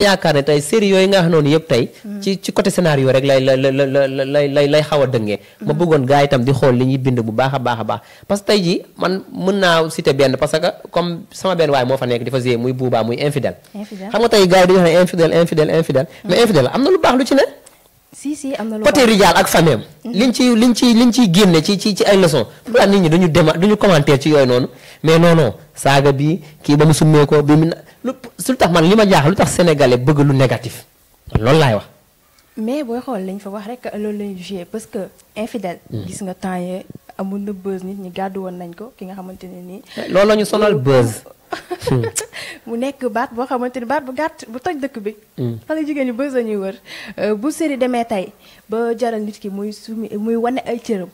yaakaar ne tey série yooyu nga xam noonu yëpp tey ci côté scénario rek lay xaw a dëngee ma bëggoon gars yi itam di xool li ñuy bind bu baax a baax a baax parce que tey ji man mën naa citer benn parce que comme sama benn waay moo fa nekk di fa jouer muy buubaa muy infidèle xam nga tey gars yi dañuy wax ne infidèle mais infidèle am na lu baax lu ci ne si am na lu côté Ridial ak famille liñ ciy génne ci ay leçon pourquoi nit ñi duñu commentaire ci yooyu noonu mais non saaga bi kii ba mu summee ko bi mu lu tax man li ma jaaxal lu tax sénégalais bëgg lu négatif loolu laay wax. mais booy xool lañ fa wax rek loolu lañu jugé parce que infidèle gis nga temps yii amul na buzz nit ñi gàddu woon nañ ko ki nga xamante ne nii. loolu la ñu sonal buzz. mu nekk baat boo xamante ni baat bu gàtt bu toj dëkk bi. xale jigéen ñi buzz la ñuy wër bu série demee tey ba jaral nit ki muy wane ay cëram.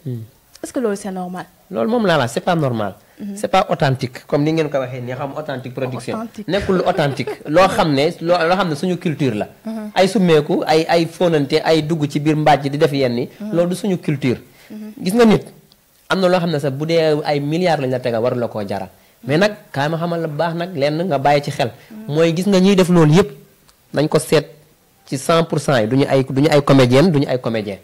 est-ce que loolu c'est normal. loolu moom laa la c'est pas normal. c'est pas authentique comme ni ngeen ko waxee nii xam authentique production. nekkul lu authentique loo xam ne suñu culture la. ay summeeku ay fóonante ay dugg ci biir mbaaj di def yenn yi. loolu du suñu culture. gis nga nit am na loo xam ne sax bu dee ay milliards lañ la tegal waru la koo jaral. mais nag kaay ma xamal la baax nag lenn nga bàyyi ci xel. mooy gis nga ñiy def loolu yëpp nañ ko seet ci 100% yi duñu ay comédienne duñu ay comédien.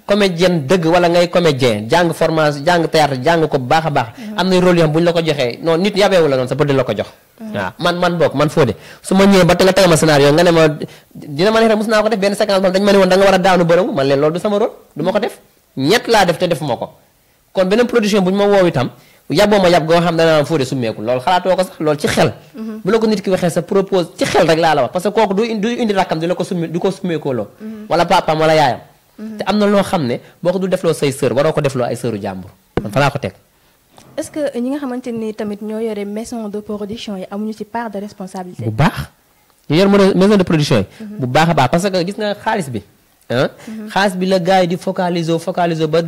comédien dëgg wala ngay comédien jàng formation jàng théâtre jàng ko bu baax a baax. am na rôle yoo xam bu ñu la ko joxee non nit yabeewu la noonu sa bëgg la ko jox. waaw man Fodé su ma ñëwee ba te nga tegal ma scénario nga ne ma dina ma ne rek mos naa ko def benn séquence boobu dañu ma ne woon da nga war a daanu bërëmu man leen loolu du sama rôle du ma ko def ñett laa def te defuma ko kon beneen production bu ñu ma woow itam yaboo ma yab goo xam dana Fodé summeeku loolu xalaatoo ko sax loolu ci xel bu la ko nit ki waxee sa propose ci xel rek laa la wax parce que kooku du indi rakkam di la ko summeekoo loo wala papaam wala yaayam te am na loo xam ne boo ko du defloo say sœur waroo ko defloo ay sœuru jàmbur man fa laa ko teg. est-ce que ñi nga xamante ni tamit ñoo yore maison de production yi amuñu ci part de responsabilité. bu baax ñu yor maison de production yi. bu baax a baax parce que gis nga xaalis bi. xaalis bi la gars yi di focaliser ba.